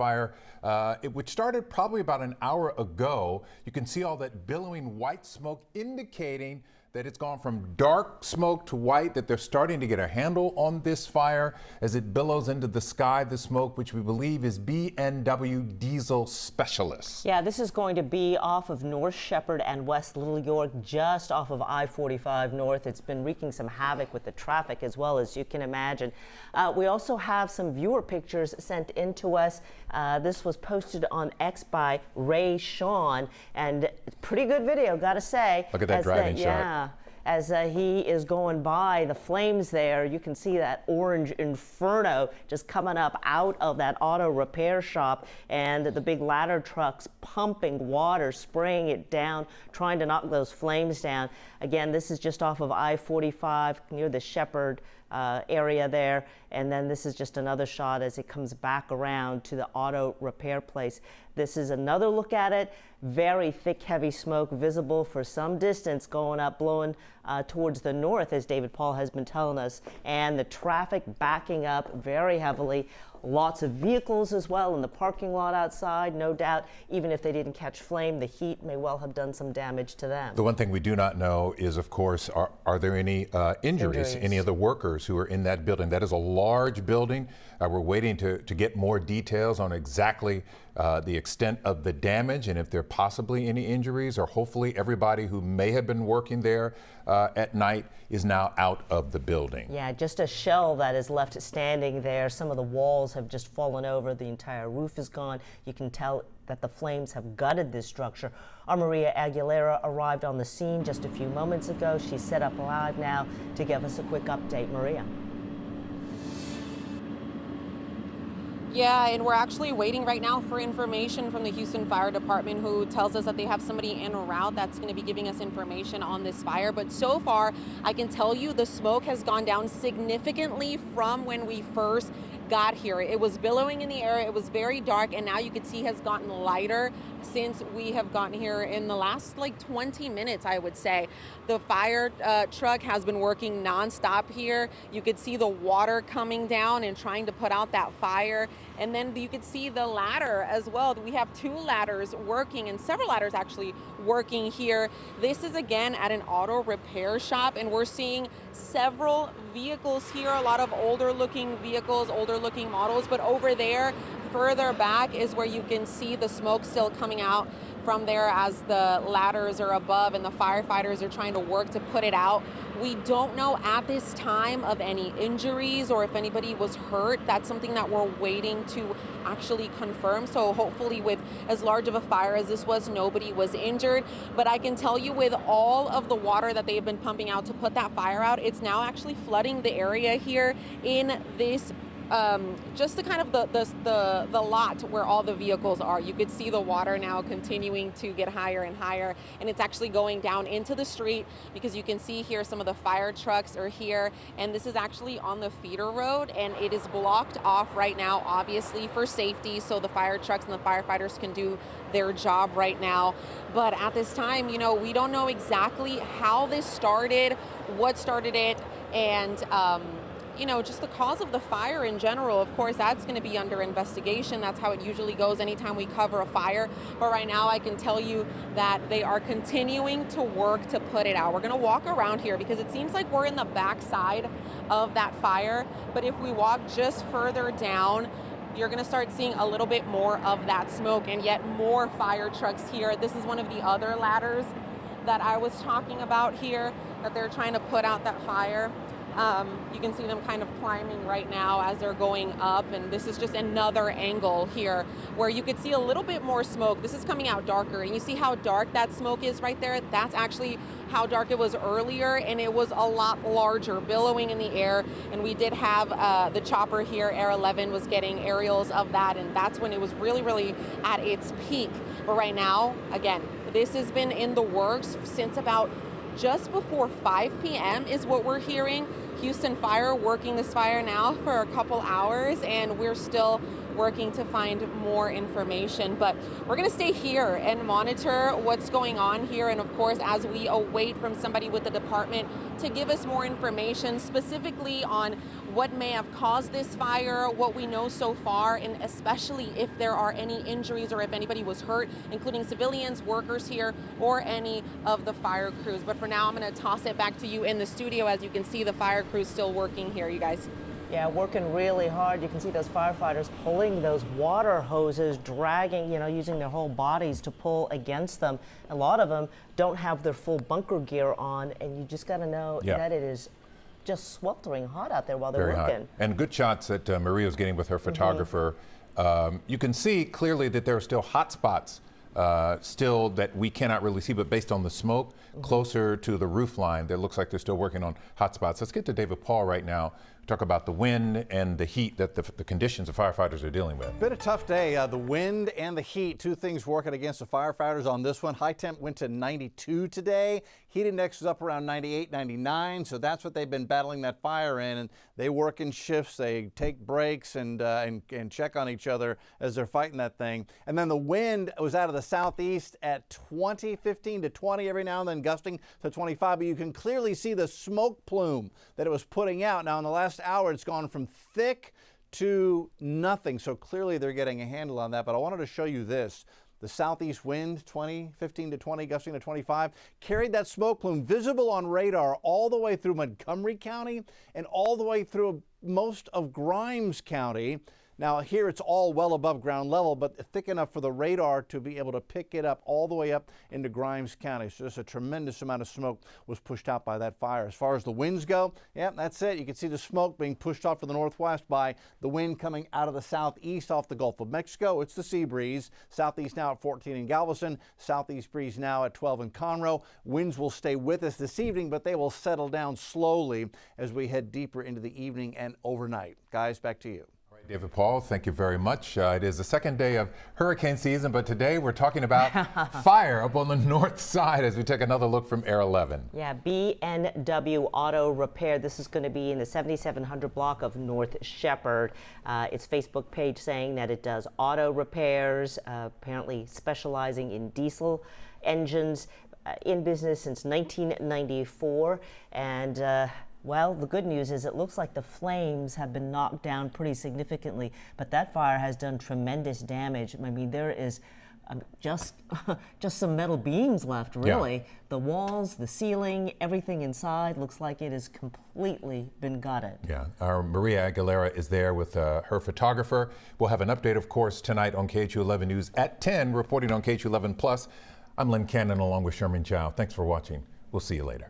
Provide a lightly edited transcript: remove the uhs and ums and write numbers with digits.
fire, which started probably about an hour ago. You can see all that billowing white smoke indicating that it's gone from dark smoke to white, that they're starting to get a handle on this fire as it billows into the sky, the smoke, which we believe is B&W diesel specialists. Yeah, this is going to be off of North Shepard and West Little York, just off of I-45 North. It's been wreaking some havoc with the traffic as well, as you can imagine. We also have some viewer pictures sent in to us. This was posted on X by Ray Sean, and pretty good video, gotta say. Look at that driving shot. Yeah. As he is going by the flames there, you can see that orange inferno just coming up out of that auto repair shop, and the big ladder trucks pumping water, spraying it down, trying to knock those flames down. Again, this is just off of I-45 near the Shepard area there, and then this is just another shot as it comes back around to the auto repair place. This is another look at it. Very thick, heavy smoke visible for some distance going up, blowing towards the north, as David Paul has been telling us, and the traffic backing up very heavily. Lots of vehicles as well in the parking lot outside. No doubt, even if they didn't catch flame, the heat may well have done some damage to them. The one thing we do not know is, of course, are there any injuries, any of the workers who are in that building? That is a large building. We're waiting to get more details on exactly the extent of the damage and if there are possibly any injuries, or hopefully everybody who may have been working there at night is now out of the building. Yeah, just a shell that is left standing there. Some of the walls have just fallen over. The entire roof is gone. You can tell that the flames have gutted this structure. Our Maria Aguilera arrived on the scene just a few moments ago. She's set up live now to give us a quick update. Maria. Yeah, and we're actually waiting right now for information from the Houston Fire Department, who tells us that they have somebody en route that's going to be giving us information on this fire. But so far, I can tell you the smoke has gone down significantly from when we first got here. It was billowing in the air, it was very dark, and now you can see has gotten lighter since we have gotten here in the last like 20 minutes, I would say. The fire truck has been working nonstop here. You could see the water coming down and trying to put out that fire. And then you could see the ladder as well. We have two ladders working, and several ladders actually working here. This is again at an auto repair shop, and we're seeing several vehicles here, a lot of older looking vehicles, older looking models, but over there further back is where you can see the smoke still coming out from there as the ladders are above and the firefighters are trying to work to put it out. We don't know at this time of any injuries or if anybody was hurt. That's something that we're waiting to actually confirm. So hopefully with as large of a fire as this was, nobody was injured. But I can tell you with all of the water that they've been pumping out to put that fire out, it's now actually flooding the area here in this just the kind of the lot where all the vehicles are. You could see the water now continuing to get higher and higher, and it's actually going down into the street because you can see here some of the fire trucks are here, and this is actually on the feeder road, and it is blocked off right now, obviously for safety, so the fire trucks and the firefighters can do their job right now. But at this time, you know, we don't know exactly how this started, what started it, and you know, just the cause of the fire in general. Of course, that's going to be under investigation. That's how it usually goes anytime we cover a fire. But right now I can tell you that they are continuing to work to put it out. We're going to walk around here because it seems like we're in the backside of that fire. But if we walk just further down, you're going to start seeing a little bit more of that smoke and yet more fire trucks here. This is one of the other ladders that I was talking about here that they're trying to put out that fire. You can see them kind of climbing right now as they're going up, and this is just another angle here where you could see a little bit more smoke. This is coming out darker, and you see how dark that smoke is right there? That's actually how dark it was earlier, and it was a lot larger, billowing in the air, and we did have the chopper here, Air 11, was getting aerials of that, and that's when it was really, really at its peak. But right now, again, this has been in the works since about just before 5 p.m. is what we're hearing. Houston Fire working this fire now for a couple hours, and we're still working to find more information. But we're going to stay here and monitor what's going on here. And of course, as we await from somebody with the department to give us more information specifically on what may have caused this fire, what we know so far, and especially if there are any injuries or if anybody was hurt, including civilians, workers here, or any of the fire crews. But for now, I'm going to toss it back to you in the studio. As you can see, the fire crew's still working here, you guys. Yeah, working really hard. You can see those firefighters pulling those water hoses, dragging, using their whole bodies to pull against them. A lot of them don't have their full bunker gear on, and you just got to know that it is just sweltering hot out there while they're working. Hot. And good shots that Maria's getting with her photographer. You can see clearly that there are still hot spots still that we cannot really see, but based on the smoke closer to the roof line, that looks like they're still working on hot spots. Let's get to David Paul right now. Talk about the wind and the heat that the conditions the firefighters are dealing with. Been a tough day. The wind and the heat, two things working against the firefighters on this one. High temp went to 92 today. Heat index is up around 98, 99. So that's what they've been battling that fire in. And they work in shifts. They take breaks and check on each other as they're fighting that thing. And then the wind was out of the southeast at 15 to 20 every now and then, gusting to 25. But you can clearly see the smoke plume that it was putting out. Now in the last hour, it's gone from thick to nothing. So clearly they're getting a handle on that. But I wanted to show you this. The southeast wind, 15 to 20, gusting to 25, carried that smoke plume visible on radar all the way through Montgomery County and all the way through most of Grimes County. Now here it's all well above ground level, but thick enough for the radar to be able to pick it up all the way up into Grimes County. So just a tremendous amount of smoke was pushed out by that fire. As far as the winds go, yeah, that's it. You can see the smoke being pushed off to the northwest by the wind coming out of the southeast off the Gulf of Mexico. It's the sea breeze. Southeast now at 14 in Galveston. Southeast breeze now at 12 in Conroe. Winds will stay with us this evening, but they will settle down slowly as we head deeper into the evening and overnight. Guys, back to you. David Paul, thank you very much. It is the second day of hurricane season, but today we're talking about fire up on the north side as we take another look from Air 11. Yeah, B&W Auto Repair. This is going to be in the 7700 block of North Shepard. Its Facebook page saying that it does auto repairs, apparently specializing in diesel engines, in business since 1994. And well, the good news is it looks like the flames have been knocked down pretty significantly, but that fire has done tremendous damage. I mean, there is just some metal beams left, really. Yeah. The walls, the ceiling, everything inside looks like it has completely been gutted. Yeah, our Maria Aguilera is there with her photographer. We'll have an update, of course, tonight on KHOU 11 News at 10, reporting on KHOU 11 Plus. I'm Len Cannon along with Sherman Chow. Thanks for watching. We'll see you later.